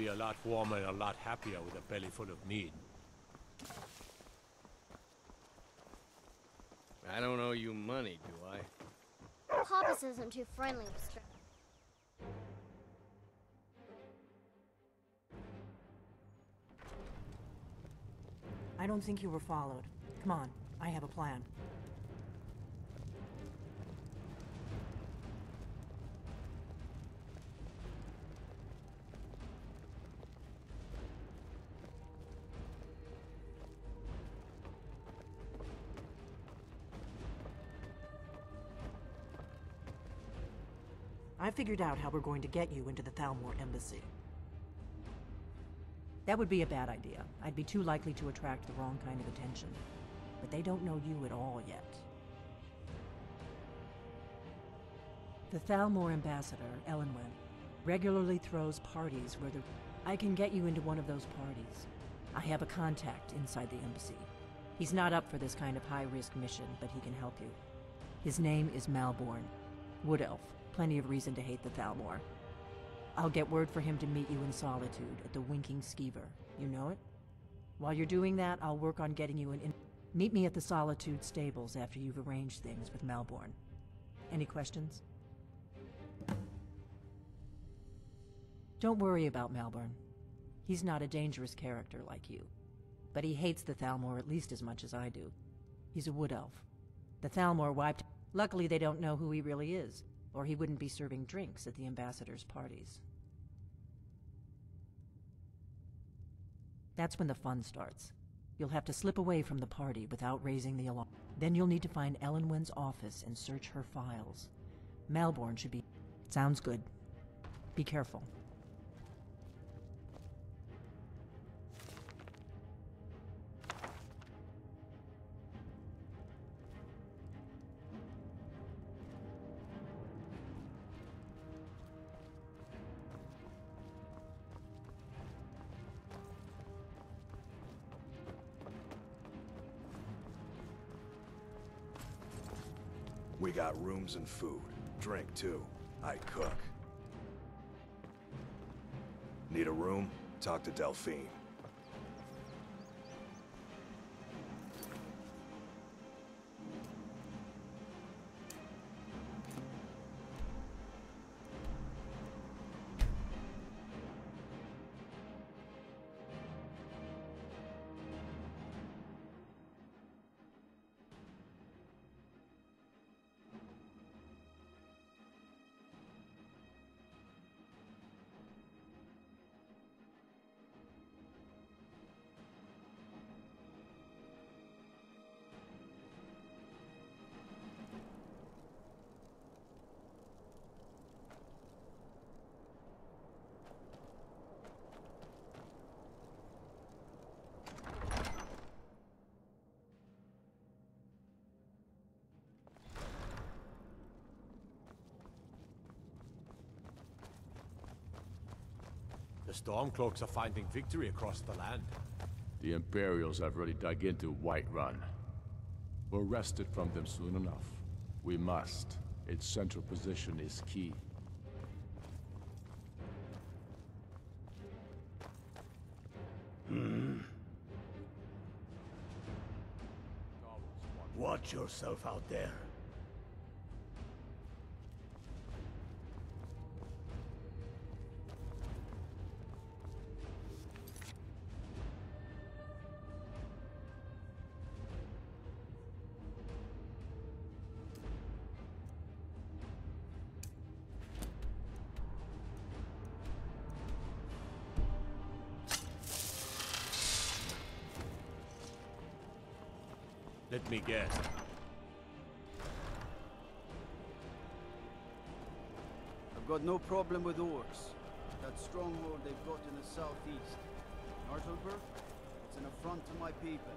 be a lot warmer and a lot happier with a belly full of meat. I don't owe you money, do I? Hoppus isn't too friendly with strangers. I don't think you were followed. Come on, I have a plan. I figured out how we're going to get you into the Thalmor embassy. That would be a bad idea. I'd be too likely to attract the wrong kind of attention. But they don't know you at all yet. The Thalmor ambassador, Elenwen, regularly throws parties where I can get you into one of those parties. I have a contact inside the embassy. He's not up for this kind of high-risk mission, but he can help you. His name is Malborn. Wood Elf. Plenty of reason to hate the Thalmor. I'll get word for him to meet you in Solitude at the Winking Skeever. You know it? While you're doing that, I'll work on getting you in. Meet me at the Solitude stables after you've arranged things with Malborn. Any questions? Don't worry about Malborn. He's not a dangerous character like you. But he hates the Thalmor at least as much as I do. He's a wood elf. The Thalmor wiped... Luckily they don't know who he really is, or he wouldn't be serving drinks at the ambassador's parties. That's when the fun starts. You'll have to slip away from the party without raising the alarm. Then you'll need to find Elenwen's office and search her files. Malborn should be... Sounds good. Be careful. We got rooms and food. Drink, too. I cook. Need a room? Talk to Delphine. The Stormcloaks are finding victory across the land. The Imperials have already dug into Whiterun. We're wrested from them soon enough. We must. Its central position is key. Watch yourself out there. Let me guess. I've got no problem with orcs. That stronghold they've got in the southeast. Nartelberg? It's an affront to my people.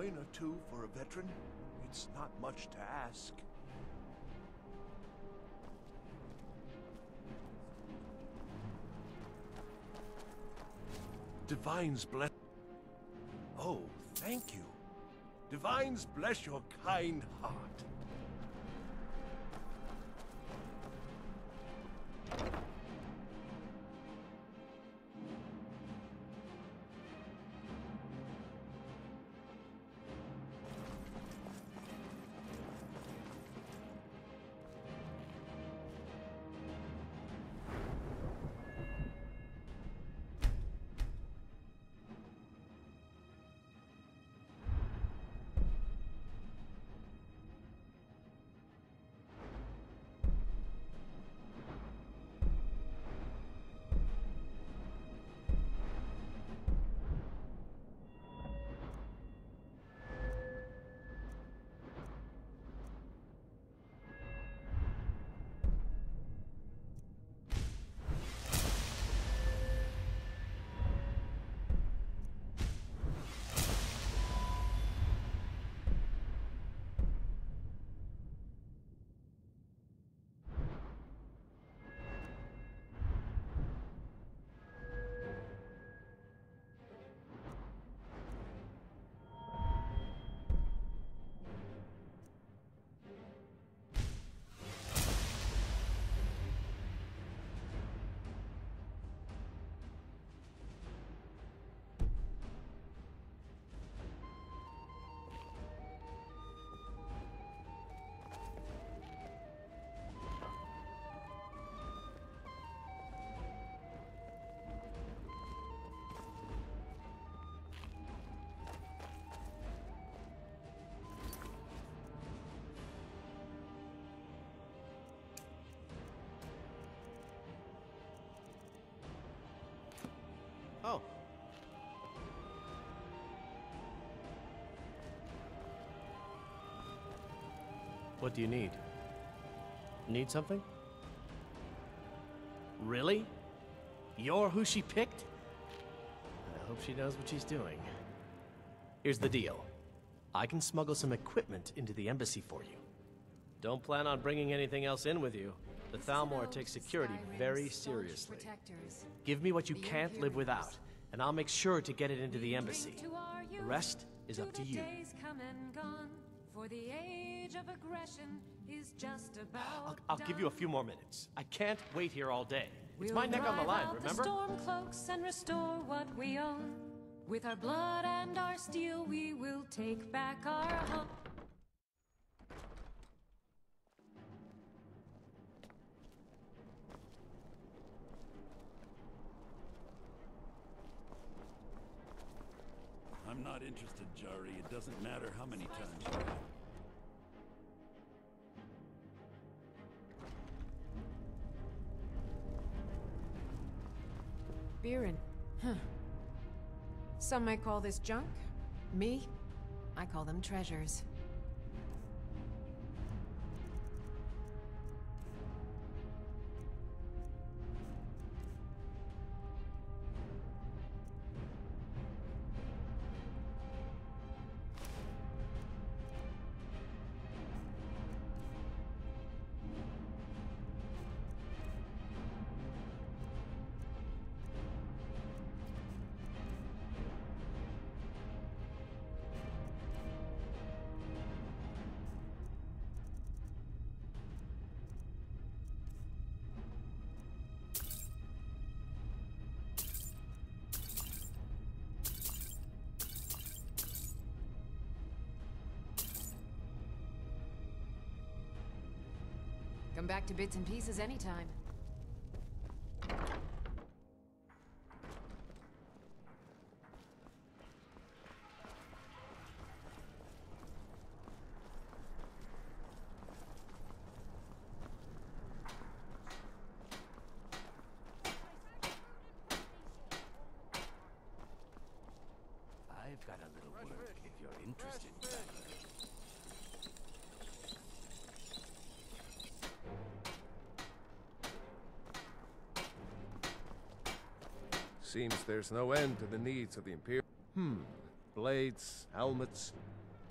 coin or two for a veteran? It's not much to ask. Divines bless... Oh, thank you. Divines bless your kind heart. Oh. What do you need? Need something? Really? You're who she picked? I hope she knows what she's doing. Here's the deal. I can smuggle some equipment into the embassy for you. Don't plan on bringing anything else in with you. The Thalmor takes security very seriously. Give me what you can't live without, and I'll make sure to get it into the embassy. The rest is up to you. I'll give you a few more minutes. I can't wait here all day. It's my neck on the line, remember? Storm cloaks and restore what we own. With our blood and our steel, we will take back our home. I'm not interested, Jari. It doesn't matter how many times you have. Birin. Huh. Some might call this junk. Me? I call them treasures. Come back to bits and pieces anytime. I've got a little work if you're interested. Seems there's no end to the needs of the Imperium. Blades, helmets,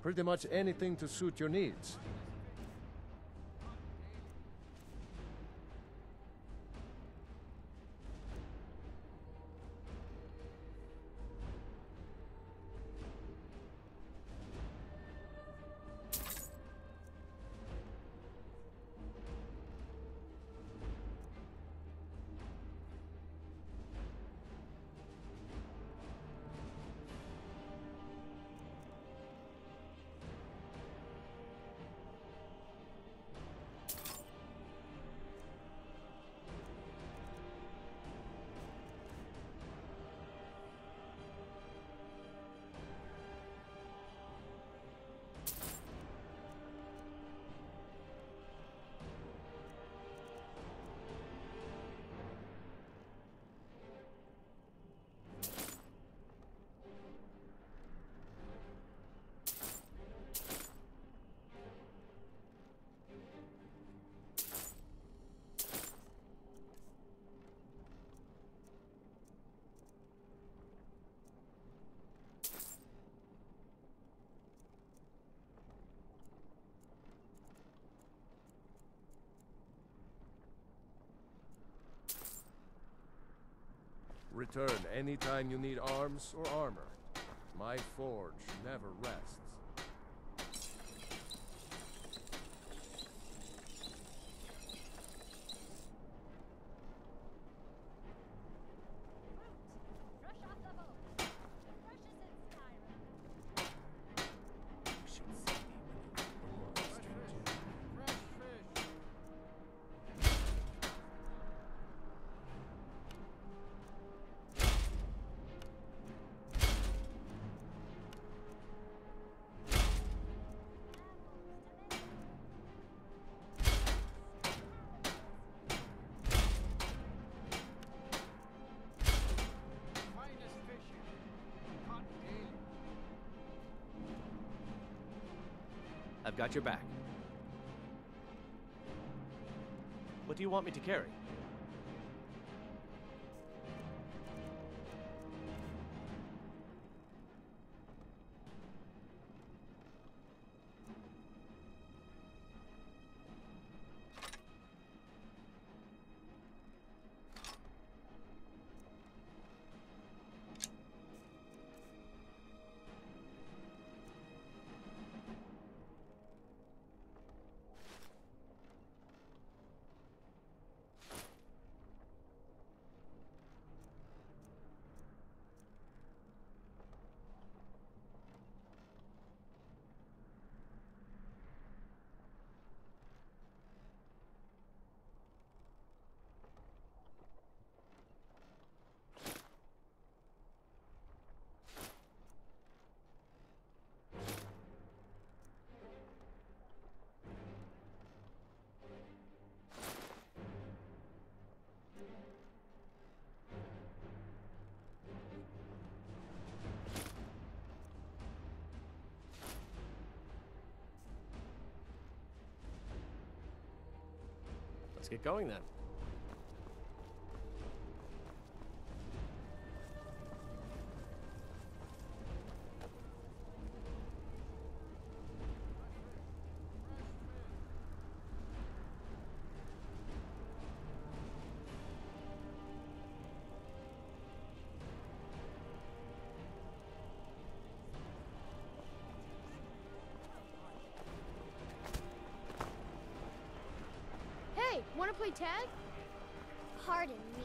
Pretty much anything to suit your needs. Return anytime you need arms or armor. My forge never rests. I've got your back. What do you want me to carry? Let's get going then. Hey, wanna play tag? Pardon me.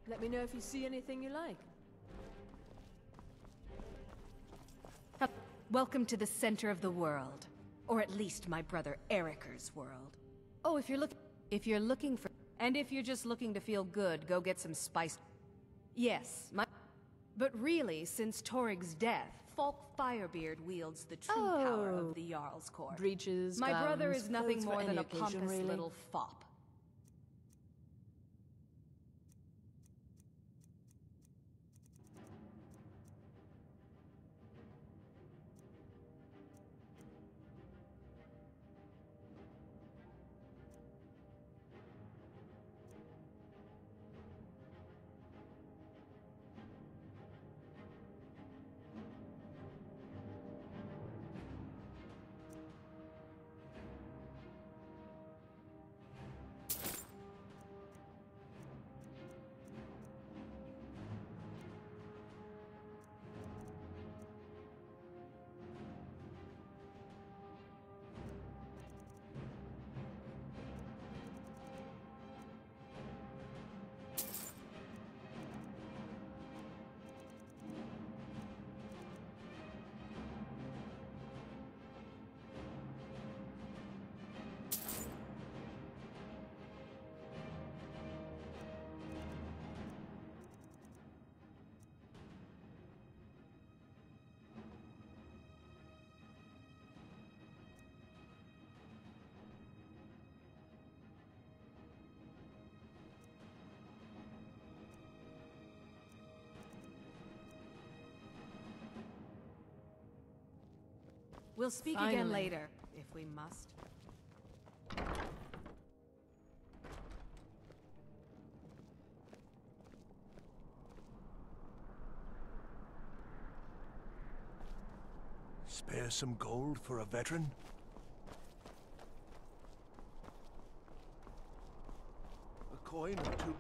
Let me know if you see anything you like. Welcome to the center of the world. Or at least my brother Eriker's world. Oh, if you're looking for... And if you're just looking to feel good, go get some spice. Yes, but really, since Torig's death, Falk Firebeard wields the true power of the Jarl's Court. Breeches, My brother gowns, is nothing clothes more for than any a occasion, pompous really. little fop. We'll speak Finally. again later, if we must. Spare some gold for a veteran? A coin or two.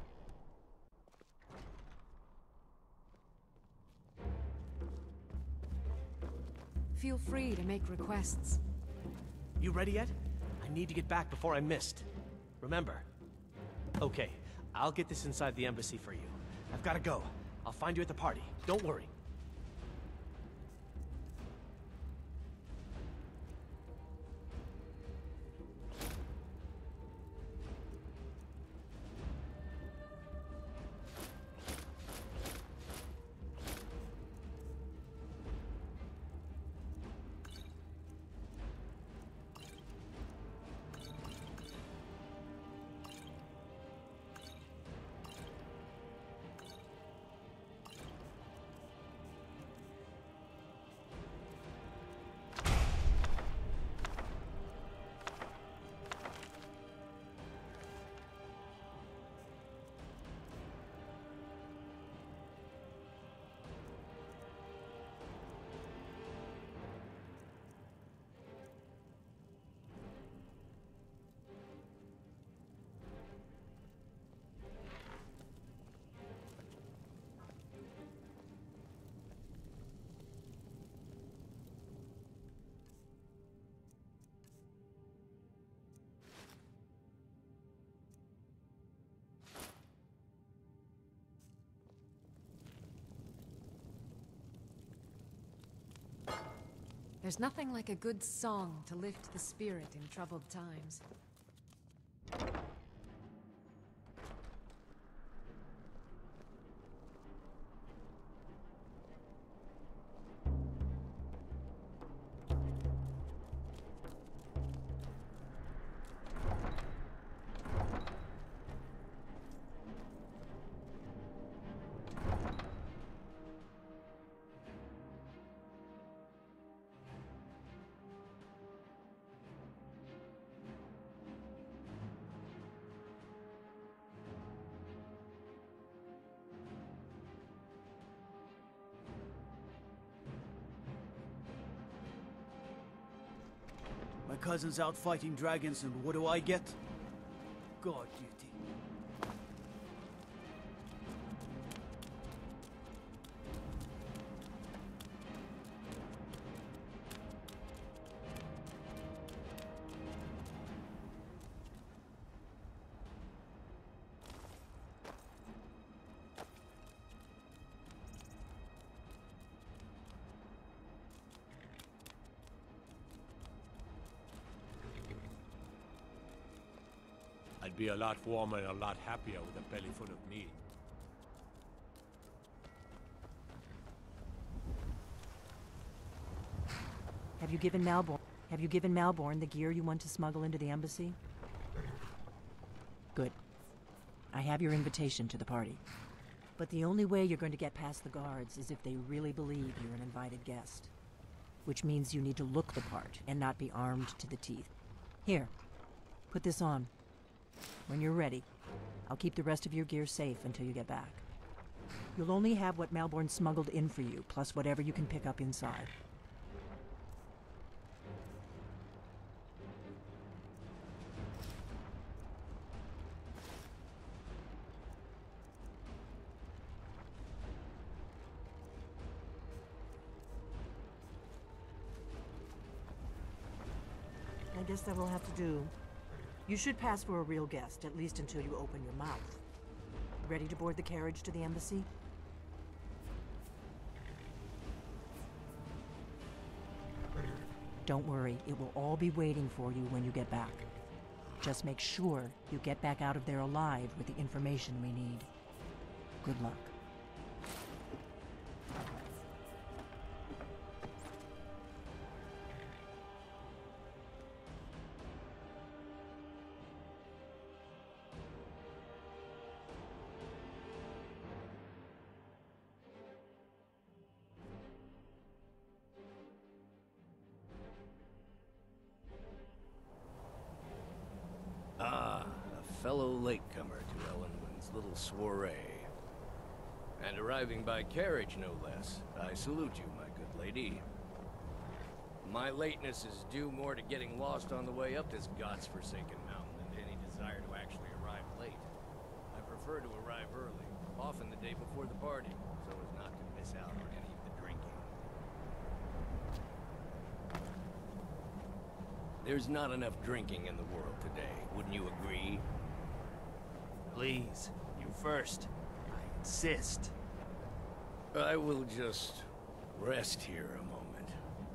Feel free to make requests. You ready yet? I need to get back before I missed. Remember. Okay, I'll get this inside the embassy for you. I've gotta go. I'll find you at the party. Don't worry. There's nothing like a good song to lift the spirit in troubled times. My cousin's out fighting dragons, and what do I get? God duty. I'd be a lot warmer and a lot happier with a belly full of mead. Have you given Malborn the gear you want to smuggle into the embassy? Good. I have your invitation to the party. But the only way you're going to get past the guards is if they really believe you're an invited guest. Which means you need to look the part and not be armed to the teeth. Here, put this on. When you're ready, I'll keep the rest of your gear safe until you get back. You'll only have what Malborn smuggled in for you, plus whatever you can pick up inside. I guess that will have to do. You should pass for a real guest, at least until you open your mouth. Ready to board the carriage to the embassy? Don't worry, it will all be waiting for you when you get back. Just make sure you get back out of there alive with the information we need. Good luck. fellow latecomer to Elenwen's little soiree. And arriving by carriage, no less. I salute you, my good lady. My lateness is due more to getting lost on the way up this god's-forsaken mountain than to any desire to actually arrive late. I prefer to arrive early, often the day before the party, so as not to miss out on any of the drinking. There's not enough drinking in the world today, wouldn't you agree? Please, you first. I insist. I will just rest here a moment,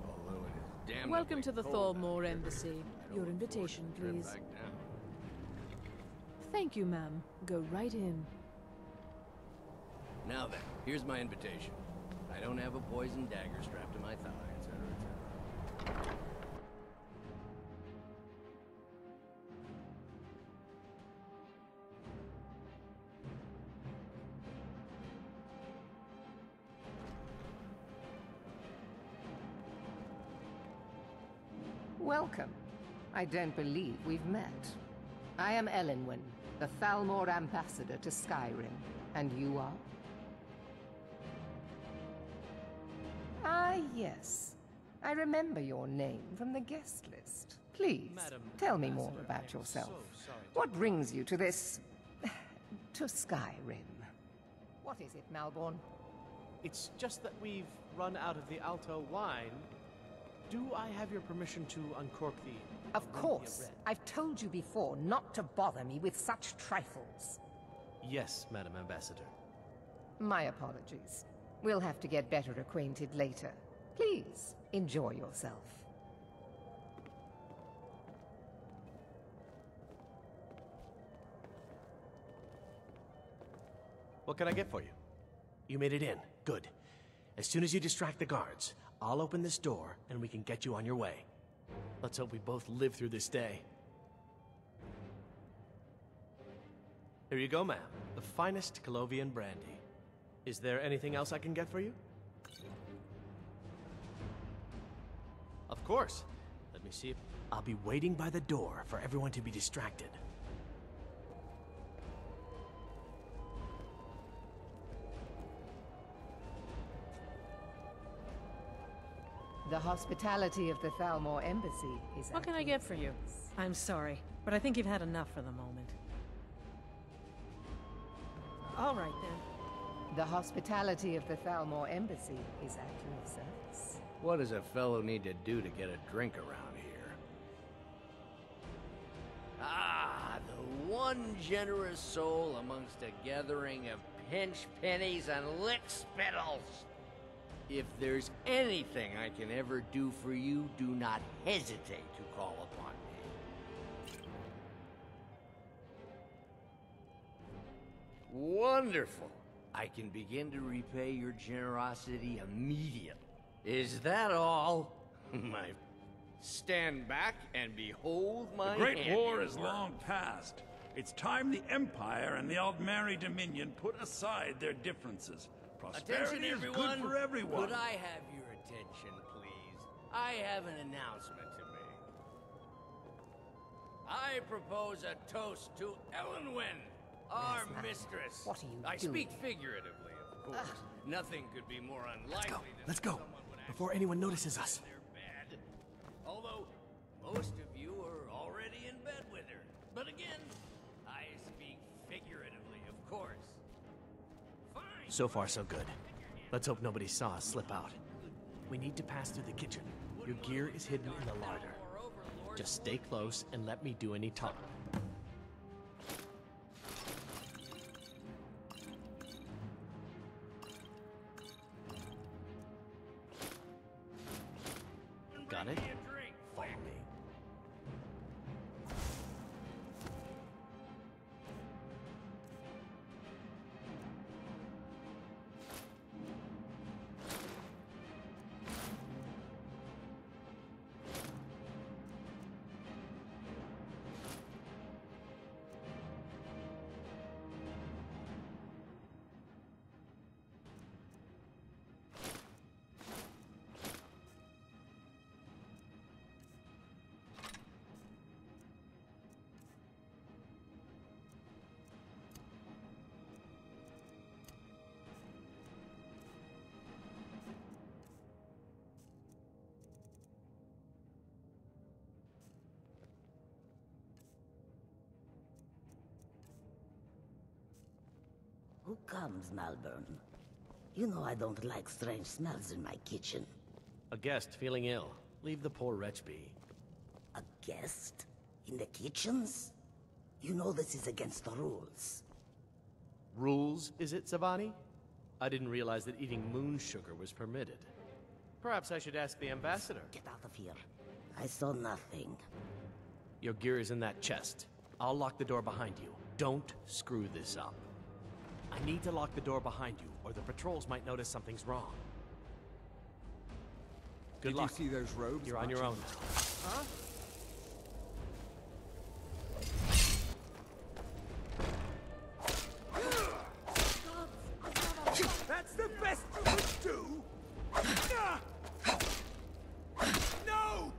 although it is damn. Welcome to the Thalmor Embassy. Your invitation, please. Thank you, ma'am. Go right in. Now then, here's my invitation. I don't have a poisoned dagger strapped to my thigh, etc., etc. Welcome. I don't believe we've met. I am Elenwen, the Thalmor ambassador to Skyrim. And you are? Ah, yes. I remember your name from the guest list. Please, tell me more about yourself. What brings you to this... to Skyrim? What is it, Malborn? It's just that we've run out of the Alto wine. Do I have your permission to uncork the... Of course. I've told you before not to bother me with such trifles. Yes, Madam Ambassador. My apologies. We'll have to get better acquainted later. Please, enjoy yourself. What can I get for you? You made it in. Good. As soon as you distract the guards, I'll open this door and we can get you on your way. Let's hope we both live through this day. Here you go, ma'am. The finest Colovian brandy. Is there anything else I can get for you? Of course. Let me see if... I'll be waiting by the door for everyone to be distracted. The hospitality of the Thalmor Embassy is... What can I get for you? I'm sorry, but I think you've had enough for the moment. All right, then. The hospitality of the Thalmor Embassy is at your service. What does a fellow need to do to get a drink around here? Ah, the one generous soul amongst a gathering of pinch pennies and lick spittles. If there's anything I can ever do for you, do not hesitate to call upon me. Wonderful. I can begin to repay your generosity immediately. Is that all? Stand back and behold my The Great War is handiwork. long past. It's time the Empire and the Aldmeri Dominion put aside their differences. Attention, Prosperity is everyone. good for everyone. Could I have your attention, please? I have an announcement to make. I propose a toast to Elenwen, our mistress. What are you I doing? speak figuratively, of course. Nothing could be more unlikely Let's than go. someone would Before anyone notices us. their bed. Although, most of you are already in bed with her. But again, I speak figuratively, of course. So far, so good. Let's hope nobody saw us slip out. We need to pass through the kitchen. Your gear is hidden in the larder. Just stay close and let me do any talking. Got it? Follow me. Who comes, Malburn? You know I don't like strange smells in my kitchen. A guest feeling ill. Leave the poor wretch be. A guest? In the kitchens? You know this is against the rules. Rules, is it, Savani? I didn't realize that eating moon sugar was permitted. Perhaps I should ask the ambassador. Get out of here. I saw nothing. Your gear is in that chest. I'll lock the door behind you. Don't screw this up. I need to lock the door behind you, or the patrols might notice something's wrong. Good luck. Did you see those robes? You're on your own now. Huh? That's the best you could do! No!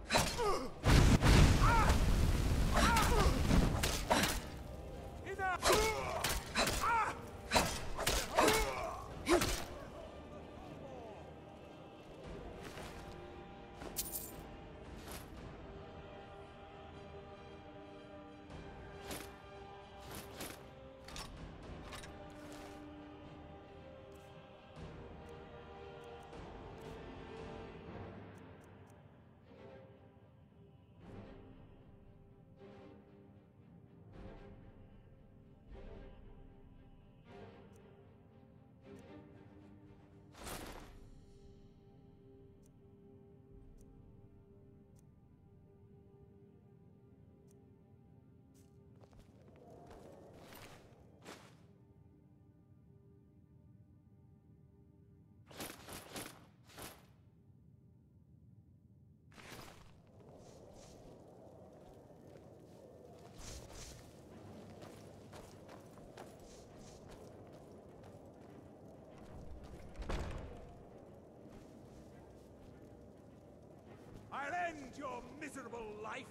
I'll end your miserable life!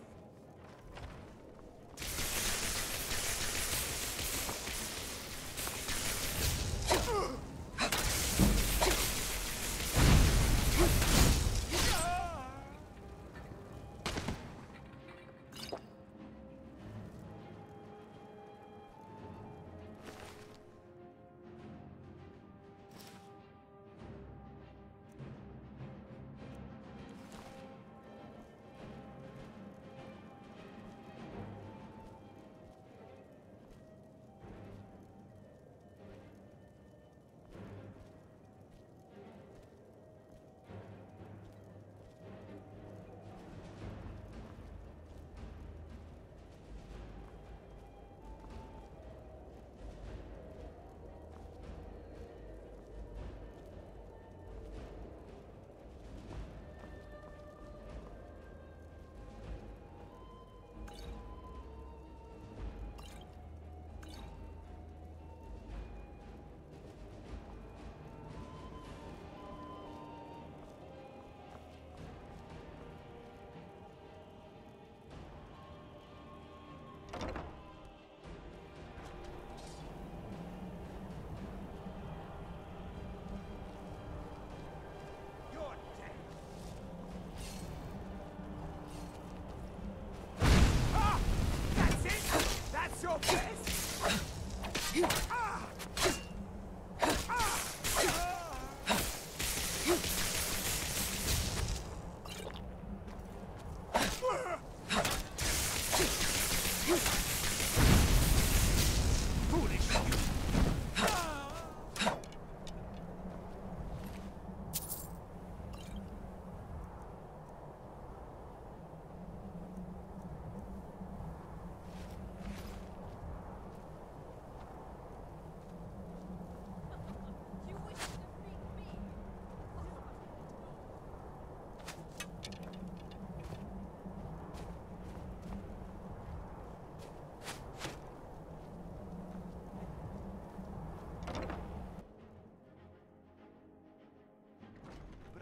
Your best!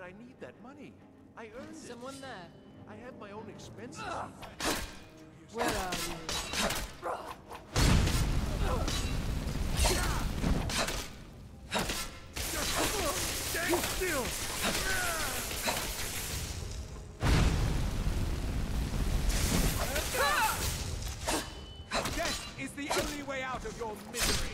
I need that money. I earned Someone there. I have my own expenses. Where are you? Stay still! Death is the only way out of your misery!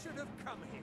should have come here.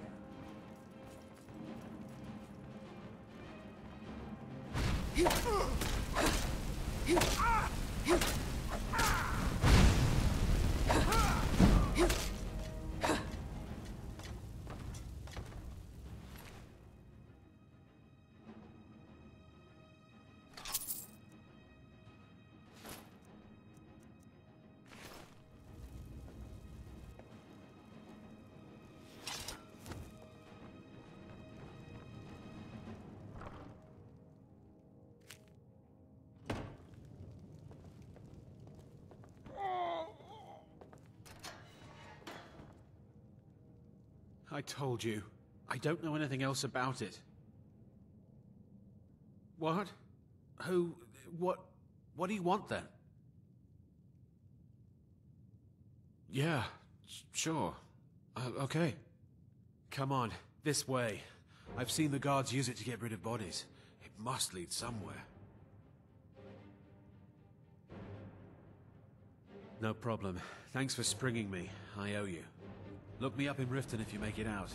I told you. I don't know anything else about it. What? Who? What do you want then? Yeah, sure. Okay. Come on, this way. I've seen the guards use it to get rid of bodies. It must lead somewhere. No problem. Thanks for springing me. I owe you. Look me up in Riften if you make it out.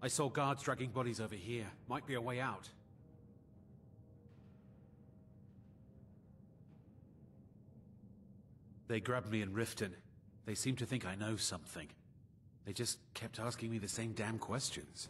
I saw guards dragging bodies over here. Might be a way out. They grabbed me in Riften. They seem to think I know something. They just kept asking me the same damn questions.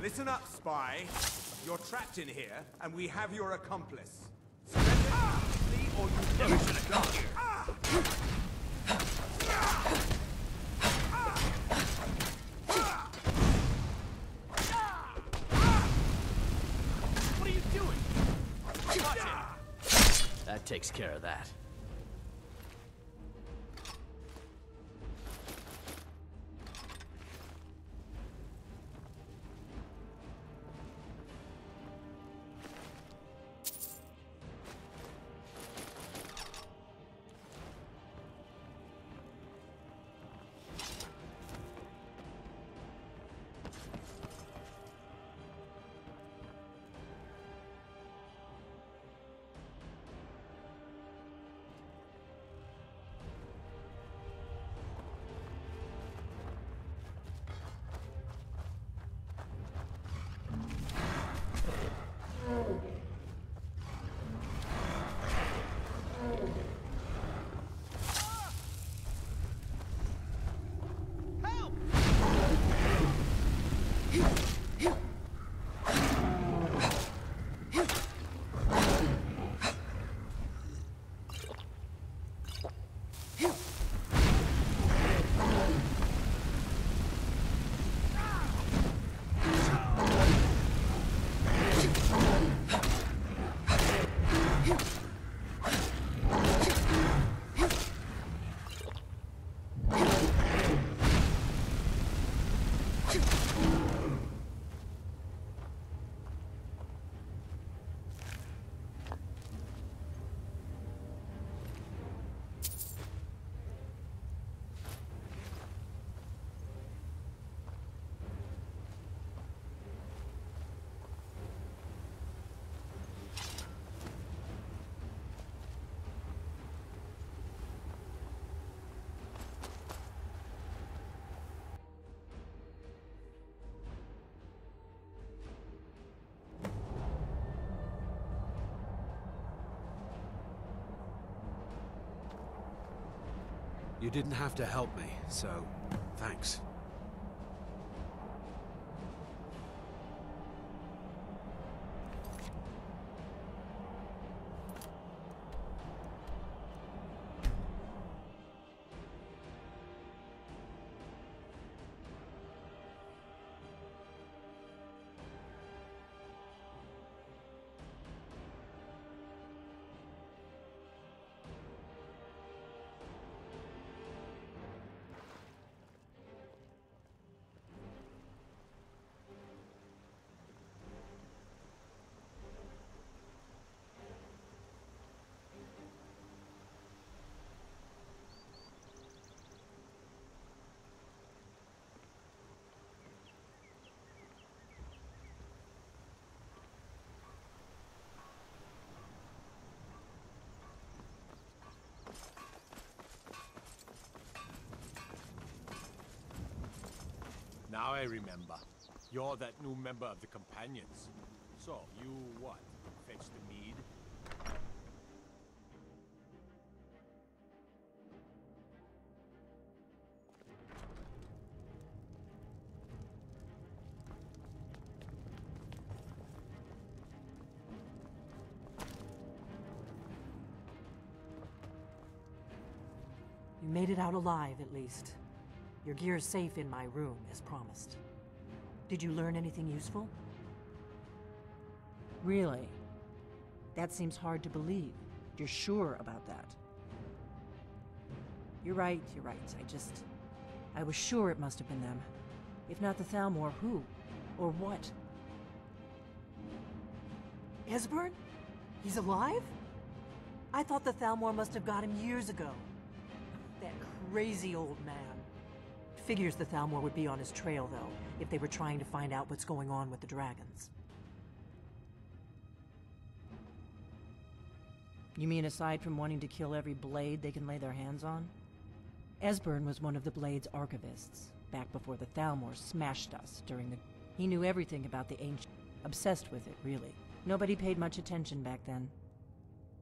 Listen up, spy. You're trapped in here, and we have your accomplice. Surrender immediately, or you never should have come here. What are you doing? Got him. That takes care of that. You didn't have to help me, so thanks. Now I remember. You're that new member of the Companions. So, you what? Fetch the mead? You made it out alive, at least. Your gear's safe in my room, as promised. Did you learn anything useful? Really? That seems hard to believe. You're sure about that? You're right. I was sure it must have been them. If not the Thalmor, who? Or what? Esbern? He's alive? I thought the Thalmor must have got him years ago. That crazy old man. Figures the Thalmor would be on his trail, though, if they were trying to find out what's going on with the dragons. You mean aside from wanting to kill every blade they can lay their hands on? Esbern was one of the Blade's archivists, back before the Thalmor smashed us during the... He knew everything about the ancient... Obsessed with it, really. Nobody paid much attention back then.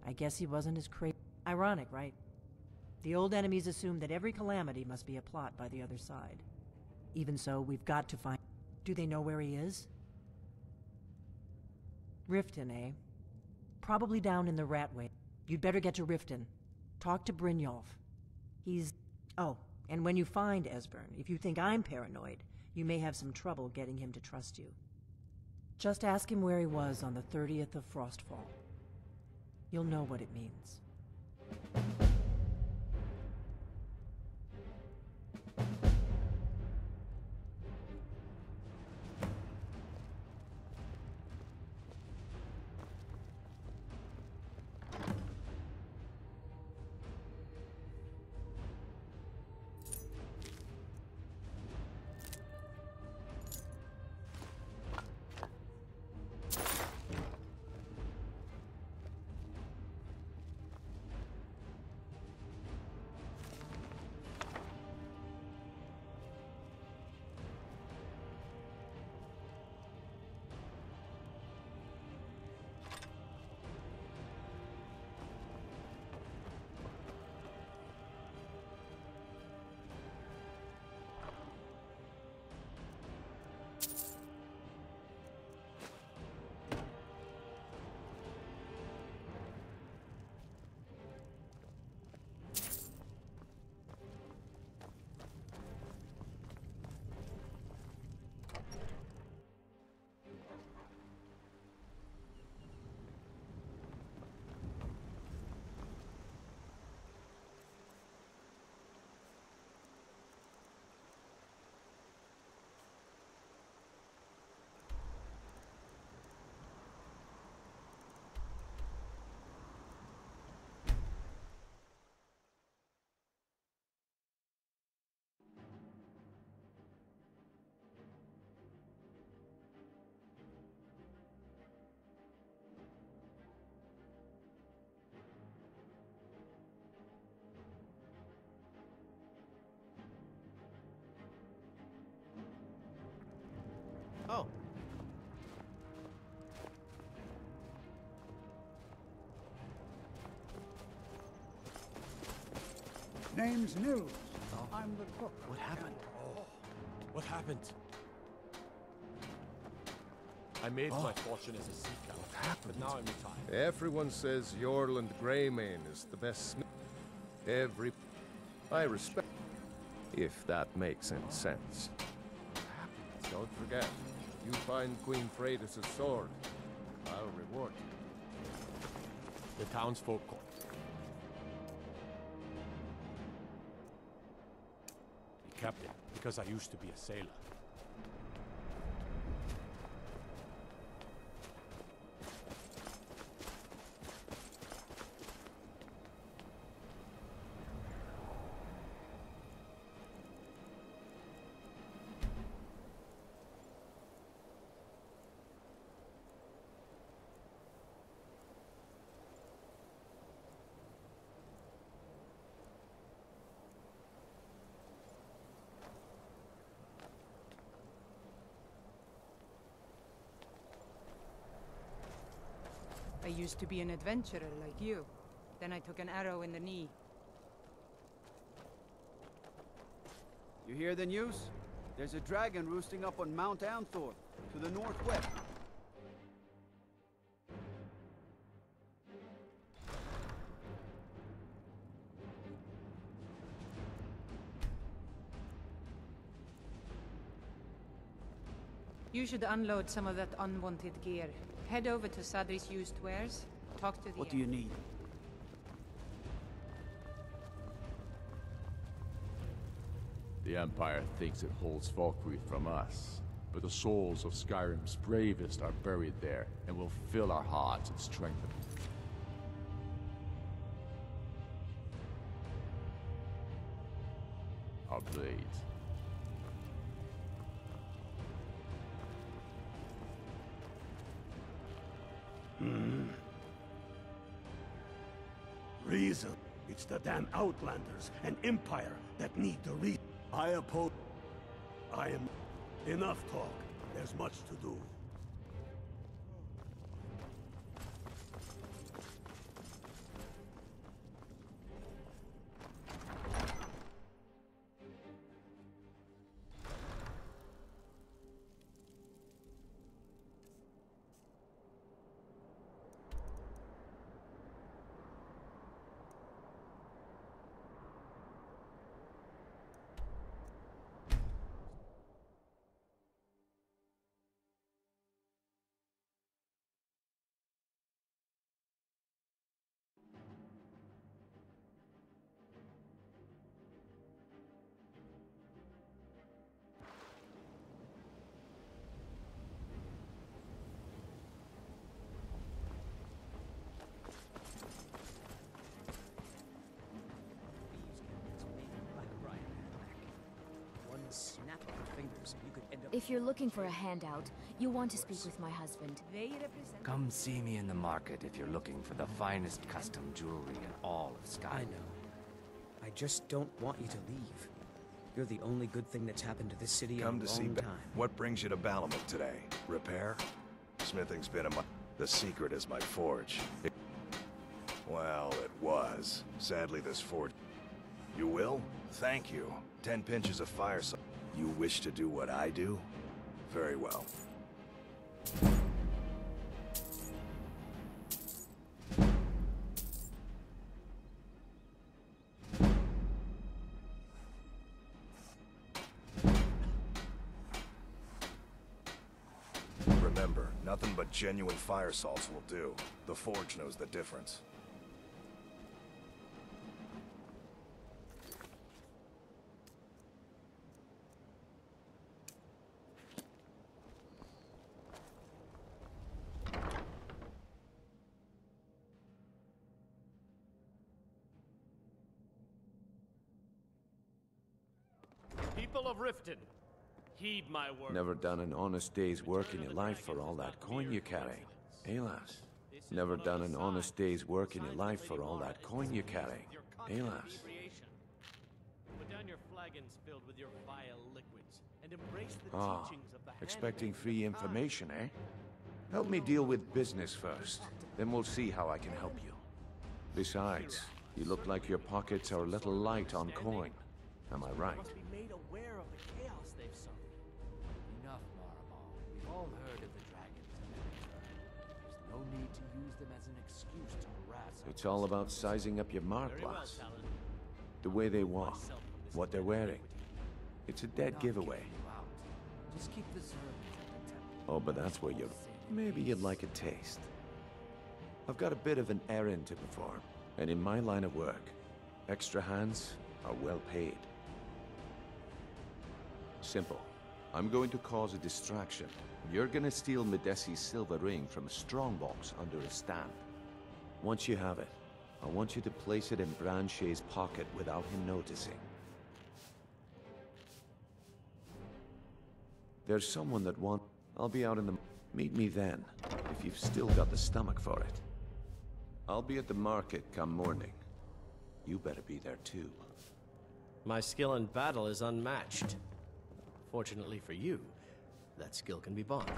I guess he wasn't as crazy. Ironic, right? The old enemies assumed that every calamity must be a plot by the other side. Even so, we've got to find... Do they know where he is? Riften, eh? Probably down in the Ratway. You'd better get to Riften. Talk to Brynjolf. He's... Oh, and when you find Esbern, if you think I'm paranoid, you may have some trouble getting him to trust you. Just ask him where he was on the 30th of Frostfall. You'll know what it means. Oh. Name's Nils. I'm the cook. What happened? Oh, what happened? I made my fortune as a sea scout, but now I'm retired. Everyone says Jorland Greymane is the best smith. I respect... if that makes any sense. Don't forget, you find Queen Freydis' sword, I'll reward you. The townsfolk... He kept it, because I used to be a sailor. I used to be an adventurer like you. Then I took an arrow in the knee. You hear the news? There's a dragon roosting up on Mount Anthor, to the northwest. You should unload some of that unwanted gear. Head over to Sadri's used wares. Talk to the... What do you need? The Empire thinks it holds Falkreath from us, but the souls of Skyrim's bravest are buried there, and will fill our hearts and strengthen them. Our blades. Reason. It's the damn Outlanders and Empire that need the reason. I oppose... I am... Enough talk. There's much to do. If you're looking for a handout, you'll want to speak with my husband. Come see me in the market if you're looking for the finest custom jewelry in all of Skyrim. I know. I just don't want you to leave. You're the only good thing that's happened to this city in a long time. What brings you to Balamut today? Repair? Smithing's been the secret is my forge. Well, it was. Sadly, this forge... You will? Thank you. 10 pinches of fire salt. You wish to do what I do? Very well. Remember, nothing but genuine fire salts will do. The forge knows the difference. People of Riften, heed my word. Never done an honest day's work in your life for all that coin you carry. Alas. Never done an honest day's work in your life for all that coin you carry. Alas. Put down your flagons filled with your vile liquids and embrace the teachings of the expecting free information, eh? Help me deal with business first. Then we'll see how I can help you. Besides, you look like your pockets are a little light on coin. Am I right? Must be made aware of the chaos they've sung. Enough, Maramal. We've all heard of the dragons. There's no need to use them as an excuse to harass us. It's all about sizing up your Marklas. The way they walk, what they're wearing. It's a dead giveaway. Just keep the servants at the temple. Oh, but that's where you're... Maybe you'd like a taste. I've got a bit of an errand to perform, and in my line of work, extra hands are well paid. Simple. I'm going to cause a distraction. You're gonna steal Medesi's silver ring from a strongbox under a stamp. Once you have it, I want you to place it in Branche's pocket without him noticing. There's someone that wants... I'll be out in the... Meet me then, if you've still got the stomach for it. I'll be at the market come morning. You better be there too. My skill in battle is unmatched. Fortunately for you, that skill can be bought.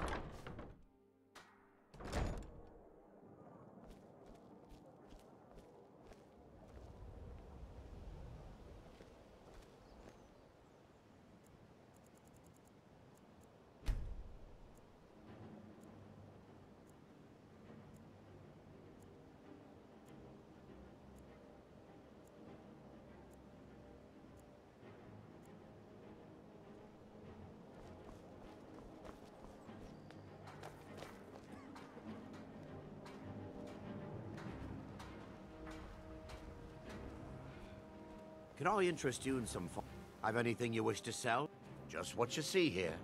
Can I interest you in some fun? Have anything you wish to sell? Just what you see here.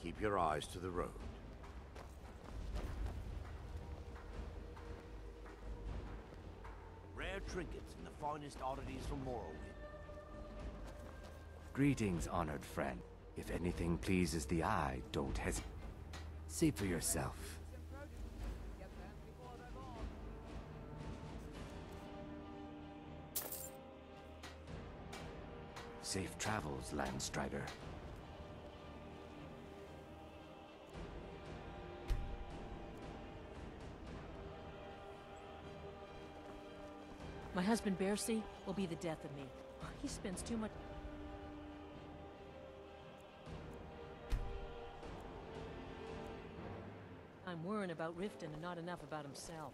Keep your eyes to the road. Rare trinkets and the finest oddities from Morrowind. Greetings, honored friend. If anything pleases the eye, don't hesitate. See for yourself. Safe travels, Landstrider. My husband, Bercy, will be the death of me. He spends too much... I'm worrying about Riften and not enough about himself.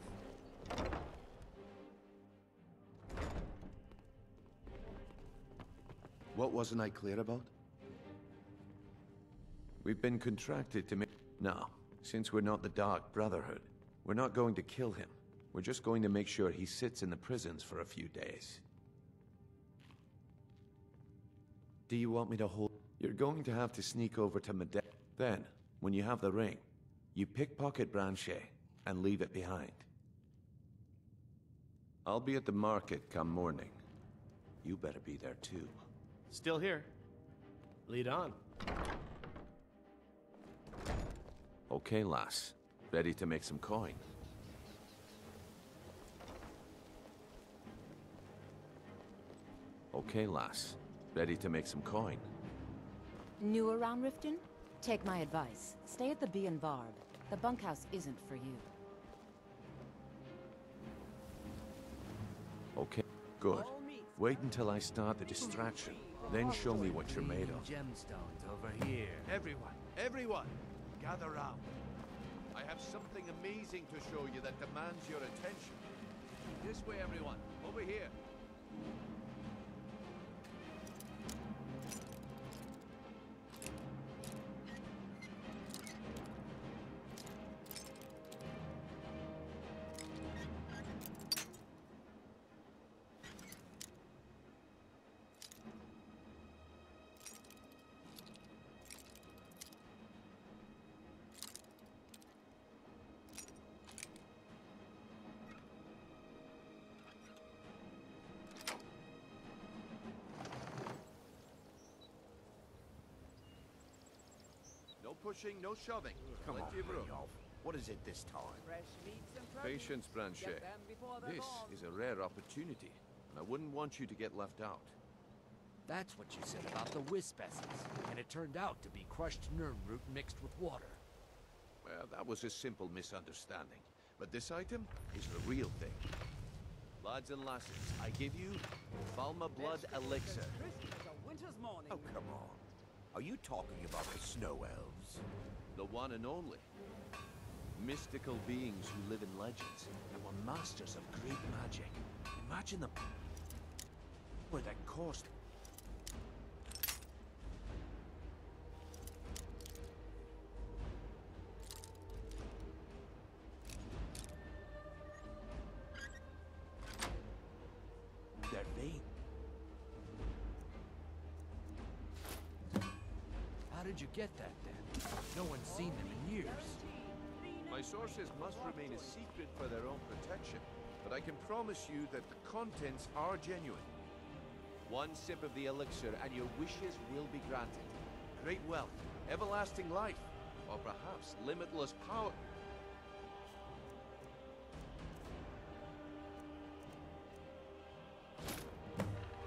What wasn't I clear about? We've been contracted to make... No, since we're not the Dark Brotherhood, we're not going to kill him. We're just going to make sure he sits in the prisons for a few days. Do you want me to hold... You're going to have to sneak over to Mede... Then, when you have the ring, you pickpocket Brynjolf and leave it behind. I'll be at the market come morning. You better be there too. Still here. Lead on. Okay, lass. Ready to make some coin? Okay, lass. Ready to make some coin? New around Riften? Take my advice. Stay at the Bee and Barb. The bunkhouse isn't for you. Okay, good. Wait until I start the distraction. Then show me what you're made of. Gemstones over here. Everyone, gather round. I have something amazing to show you that demands your attention. This way, everyone. Over here. No pushing, no shoving. Come on, Plenty of room. Brynjolf. What is it this time? Patience, Brynjolf. This is a rare opportunity, and I wouldn't want you to get left out. That's what you said about the wisp essence, and it turned out to be crushed Nirn root mixed with water. Well, that was a simple misunderstanding. But this item is the real thing. Lads and lasses, I give you Thalmor Blood Elixir. Oh, come on. Are you talking about the Snow Elves? The one and only. Mystical beings who live in legends and were masters of great magic. Imagine them. Where that cost. Their vein. How did you get that then? No one's seen them in years. My sources must remain a secret for their own protection, but I can promise you that the contents are genuine. One sip of the elixir and your wishes will be granted. Great wealth, everlasting life, or perhaps limitless power.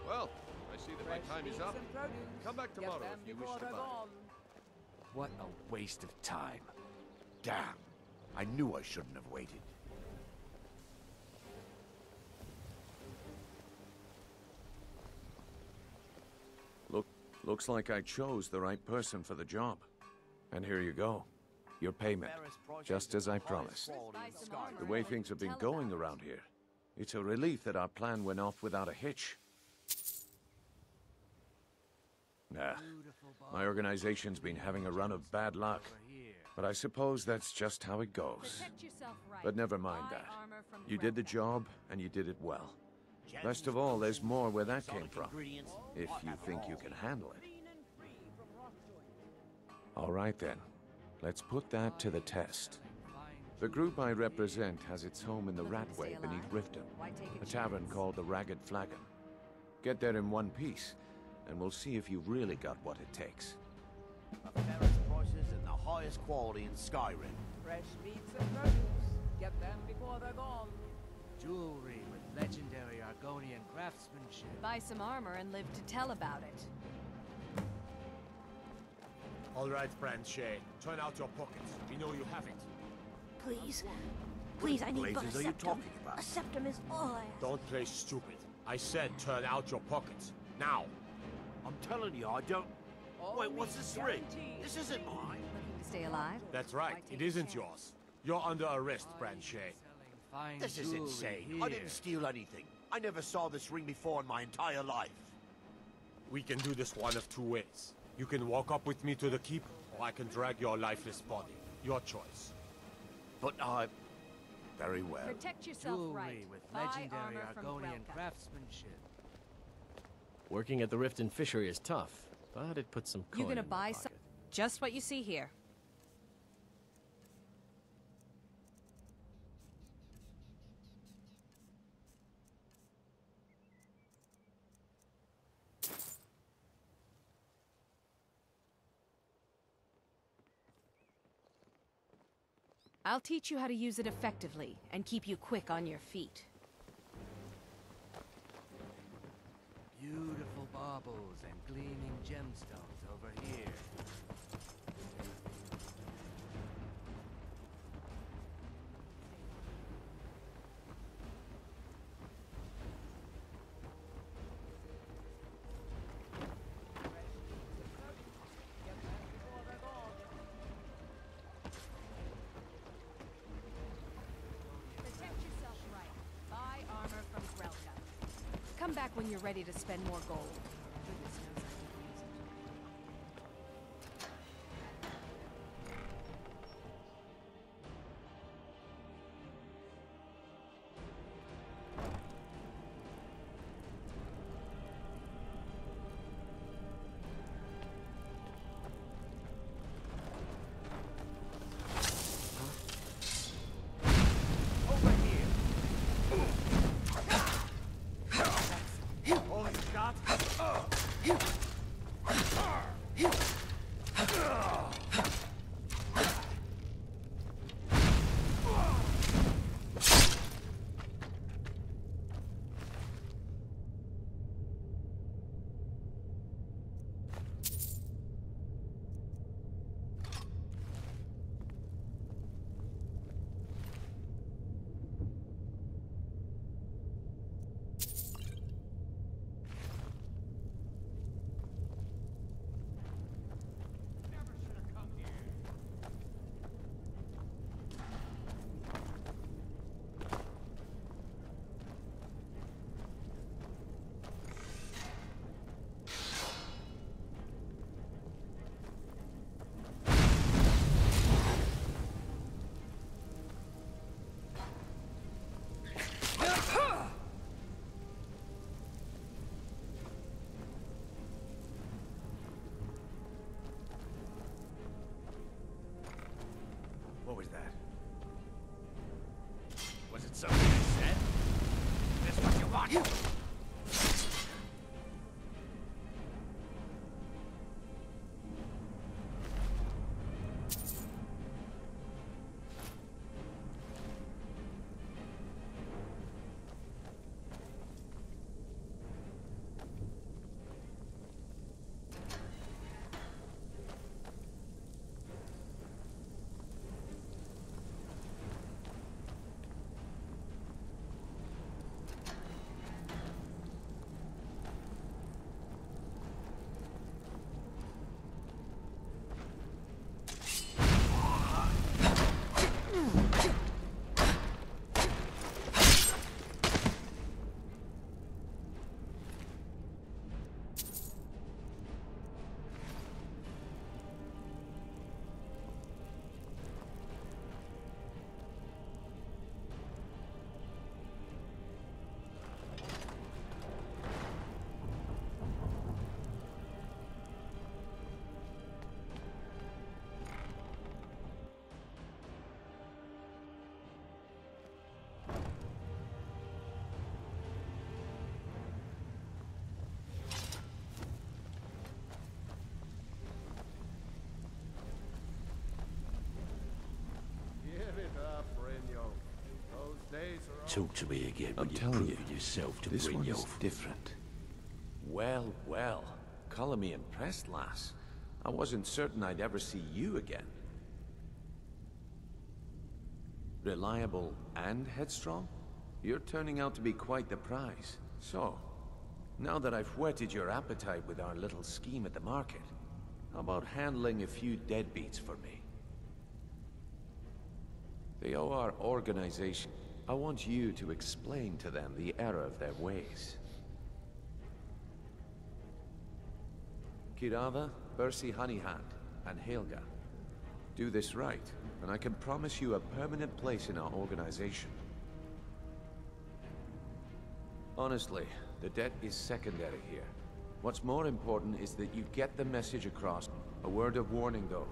Well, I see that my time is up. Come back tomorrow if you wish to buy. What a waste of time. Damn. I knew I shouldn't have waited. Looks like I chose the right person for the job. And here you go. Your payment. Just as I promised. The way things have been going around here, it's a relief that our plan went off without a hitch. Nah, my organization's been having a run of bad luck. But I suppose that's just how it goes. But never mind that. You did the job, and you did it well. Best of all, there's more where that came from. If you think you can handle it. All right then. Let's put that to the test. The group I represent has its home in the Ratway beneath Riften, a tavern called the Ragged Flagon. Get there in one piece, and we'll see if you've really got what it takes. The fairest prices and the highest quality in Skyrim. Fresh meats and produce. Get them before they're gone. Jewelry with legendary Argonian craftsmanship. Buy some armor and live to tell about it. All right, Brynjolf. Turn out your pockets. We know you have it. Please. Please, I need but a blazes are you septum. talking about? A septum is all I ask. Don't play stupid. I said turn out your pockets. Now. I'm telling you, I don't... Wait, what's this ring? This isn't mine. Looking to stay alive? That's right. It isn't yours. You're under arrest, Brynjolf. This is insane. I didn't steal anything. I never saw this ring before in my entire life. We can do this one of two ways. You can walk up with me to the keep, or I can drag your lifeless body. Your choice. But I... Very well. Protect yourself Jewelry right. with Buy legendary armor from Argonian Grelka. craftsmanship. Working at the Riften fishery is tough, but it puts some coin You gonna in my buy pocket. some? Just what you see here. I'll teach you how to use it effectively and keep you quick on your feet. Beautiful baubles and gleaming gemstones over here. Protect yourself right. Buy armor from Grelka. Come back when you're ready to spend more gold. Goodness knows I could use it. Over here. All you got? What was that? Was it something I said? That's what you want? Talk to me again I'm when you've telling proven yourself to this one is Brynjolf. different. Well, well. Colour me impressed, lass. I wasn't certain I'd ever see you again. Reliable and headstrong? You're turning out to be quite the prize. So, now that I've whetted your appetite with our little scheme at the market, how about handling a few deadbeats for me? They owe our organization. I want you to explain to them the error of their ways. Kirava, Bersi Honeyhand, and Helga. Do this right, and I can promise you a permanent place in our organization. Honestly, the debt is secondary here. What's more important is that you get the message across. A word of warning, though.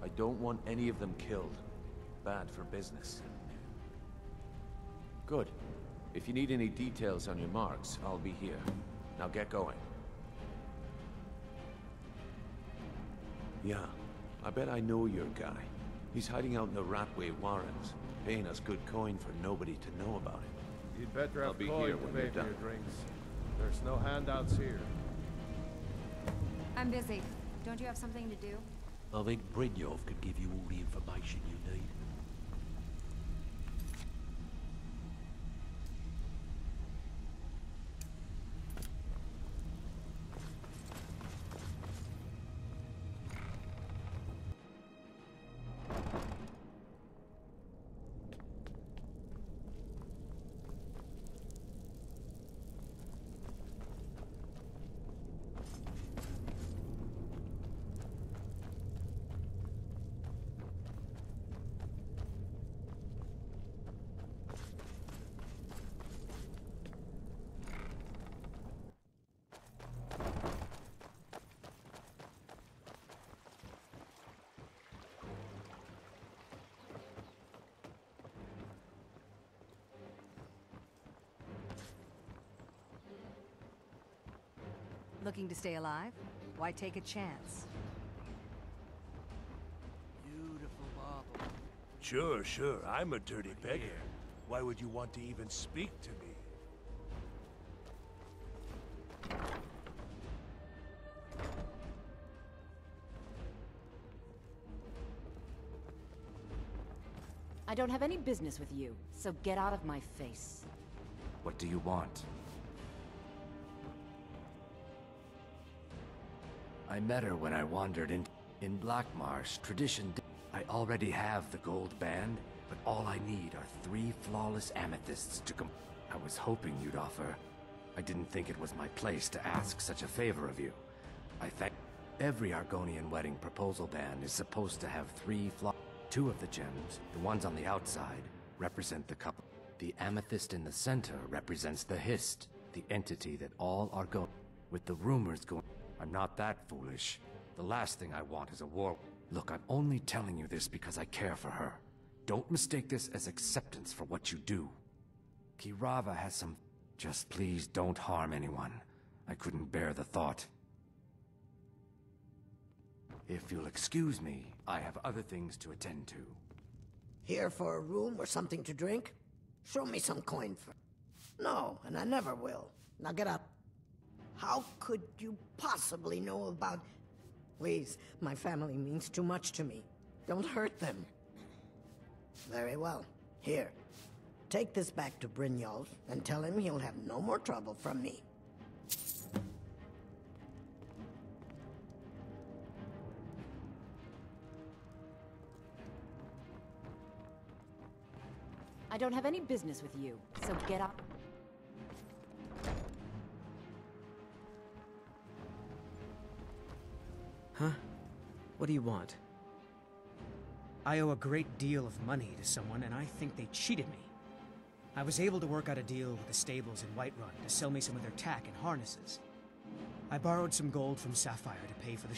I don't want any of them killed. Bad for business. Good. If you need any details on your marks, I'll be here. Now get going. Yeah, I bet I know your guy. He's hiding out in the Ratway Warrens, paying us good coin for nobody to know about it. You'd better I'll have be coin here to when pay you're for done. your drinks. There's no handouts here. I'm busy. Don't you have something to do? I think Brynjolf could give you all the information you need. Looking to stay alive? Why take a chance? Beautiful bauble. Sure, sure. I'm a dirty beggar. Why would you want to even speak to me? I don't have any business with you, so get out of my face. What do you want? I met her when I wandered in Blackmarsh. Tradition. I already have the gold band, but all I need are 3 flawless amethysts to I was hoping you'd offer. I didn't think it was my place to ask such a favor of you. I thank. Every Argonian wedding proposal band is supposed to have 3 flaw. 2 of the gems, the ones on the outside, represent the couple. The amethyst in the center represents the Hist, the entity that all Argon. With the rumors going. I'm not that foolish. The last thing I want is a war. Look, I'm only telling you this because I care for her. Don't mistake this as acceptance for what you do. Kirava has some... Just please don't harm anyone. I couldn't bear the thought. If you'll excuse me, I have other things to attend to. Here for a room or something to drink? Show me some coin for... No, and I never will. Now get up. How could you possibly know about... Please, my family means too much to me. Don't hurt them. Very well. Here. Take this back to Brynjolf and tell him he'll have no more trouble from me. I don't have any business with you, so get out. Huh? What do you want? I owe a great deal of money to someone, and I think they cheated me. I was able to work out a deal with the stables in Whiterun to sell me some of their tack and harnesses. I borrowed some gold from Sapphire to pay for the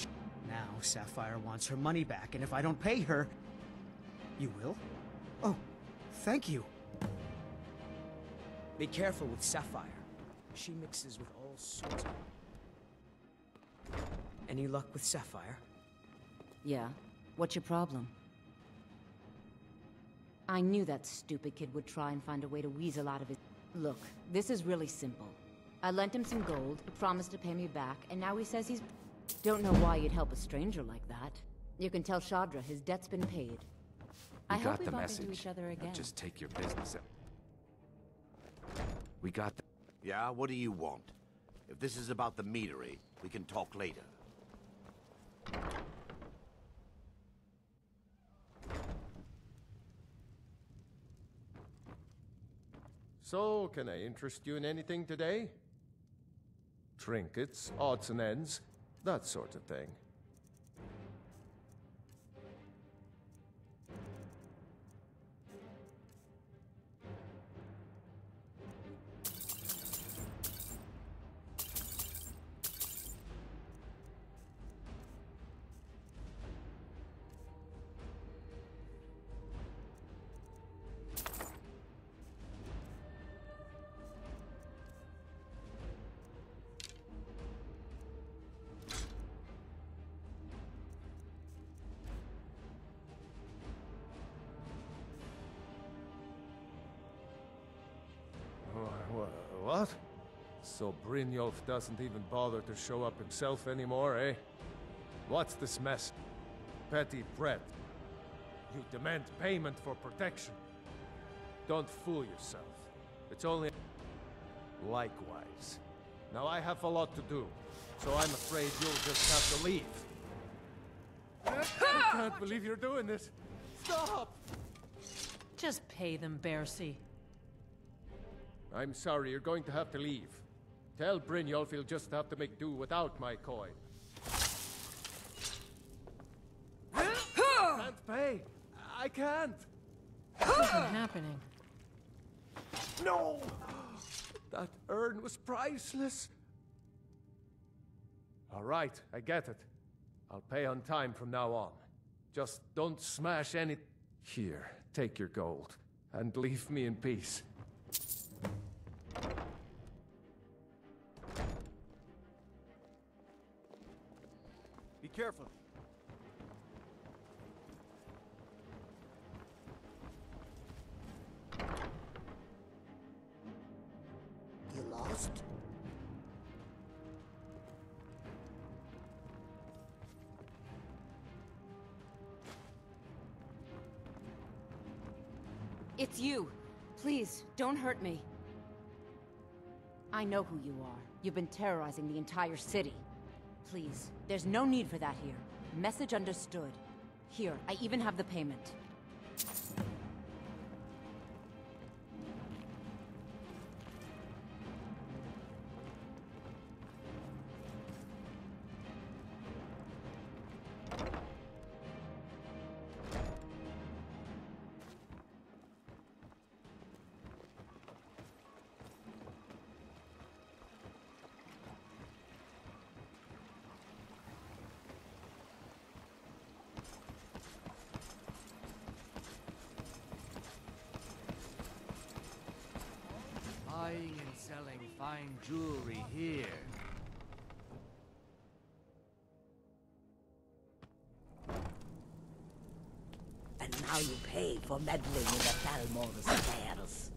Now, Sapphire wants her money back, and if I don't pay her... You will? Oh, thank you. Be careful with Sapphire. She mixes with all sorts of... Any luck with Sapphire? Yeah. What's your problem? I knew that stupid kid would try and find a way to weasel out of his... Look, this is really simple. I lent him some gold, he promised to pay me back, and now he says he's... Don't know why you'd help a stranger like that. You can tell Shadra his debt's been paid. I hope we bump into each other again. Now just take your business. We got the... Yeah, what do you want? If this is about the meadery, we can talk later. So, can I interest you in anything today? Trinkets, odds and ends, that sort of thing. What? So Brynjolf doesn't even bother to show up himself anymore, eh? What's this mess? Petty Brett. You demand payment for protection. Don't fool yourself. It's only... Likewise. Now I have a lot to do, so I'm afraid you'll just have to leave. I can't believe you're doing this. Stop! Just pay them, Bercy. I'm sorry, you're going to have to leave. Tell Brynjolf he'll just have to make do without my coin. I can't pay. I can't. What's happening? No! That urn was priceless. All right, I get it. I'll pay on time from now on. Just don't smash any... Here, take your gold, and leave me in peace. Be careful. You lost? It's you. Please, don't hurt me. I know who you are. You've been terrorizing the entire city. Please, there's no need for that here. Message understood. Here, I even have the payment. Buying and selling fine jewelry here. And now you pay for meddling in the Thalmor's affairs.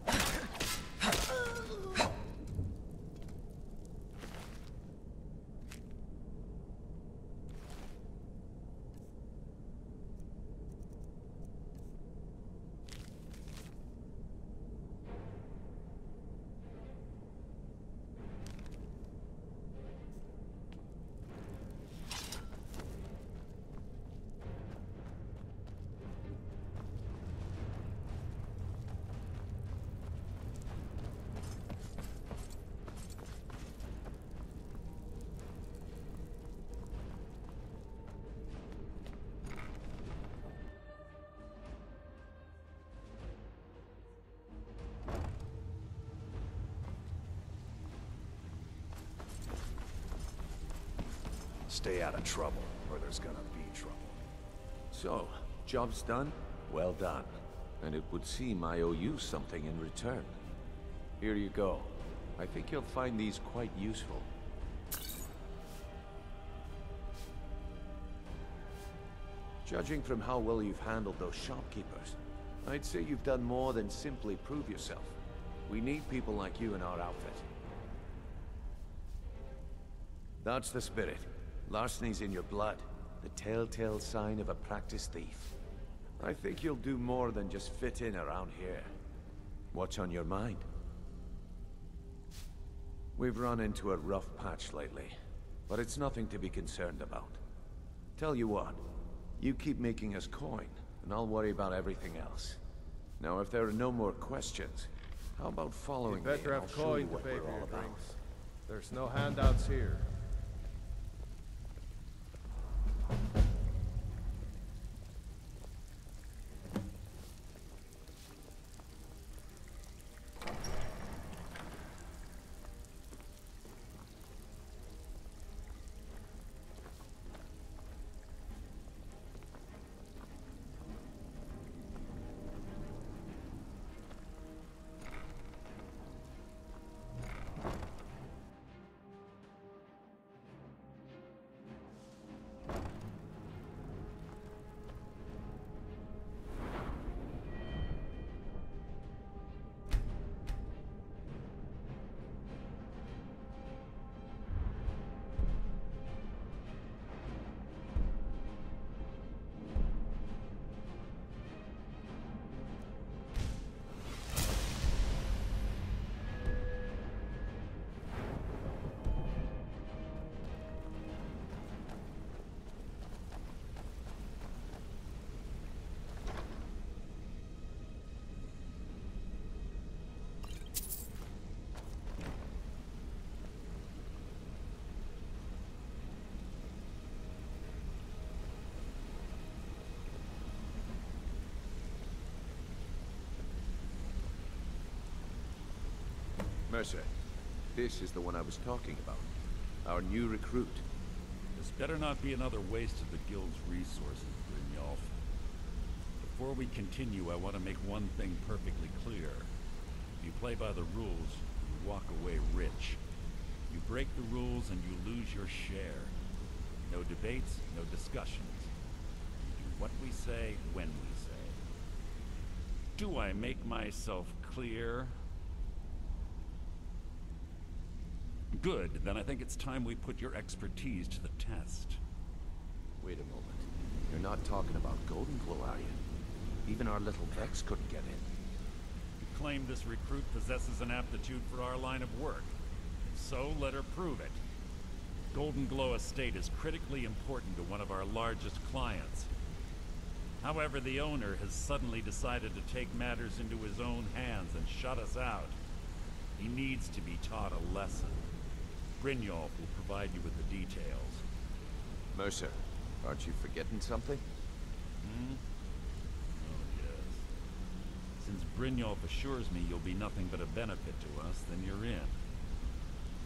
Stay out of trouble, or there's gonna be trouble. So, job's done? Well done. And it would seem I owe you something in return. Here you go. I think you'll find these quite useful. Judging from how well you've handled those shopkeepers, I'd say you've done more than simply prove yourself. We need people like you in our outfit. That's the spirit. Larceny's in your blood. The telltale sign of a practiced thief. I think you'll do more than just fit in around here. What's on your mind? We've run into a rough patch lately, but it's nothing to be concerned about. Tell you what, you keep making us coin, and I'll worry about everything else. Now, if there are no more questions, how about following me? You better and have I'll show you coin to what pay we're for all your about. drinks. There's no handouts here. Mercer, this is the one I was talking about. Our new recruit. This better not be another waste of the guild's resources, Brynjolf. Before we continue, I want to make one thing perfectly clear. If you play by the rules, you walk away rich. You break the rules and you lose your share. No debates, no discussions. We do what we say, when we say. Do I make myself clear? Good, then I think it's time we put your expertise to the test. Wait a moment. You're not talking about Golden Glow, are you? Even our little Vex couldn't get in. You claim this recruit possesses an aptitude for our line of work. If so, let her prove it. Golden Glow Estate is critically important to one of our largest clients. However, the owner has suddenly decided to take matters into his own hands and shut us out. He needs to be taught a lesson. Brynjolf will provide you with the details. Mercer, aren't you forgetting something? Hmm? Oh, yes. Since Brynjolf assures me you'll be nothing but a benefit to us, then you're in.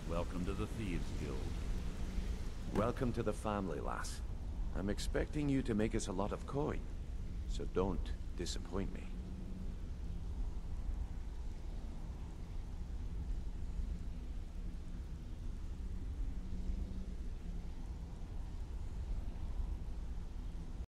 Welcome to the Thieves Guild. Welcome to the family, lass. I'm expecting you to make us a lot of coin, so don't disappoint me.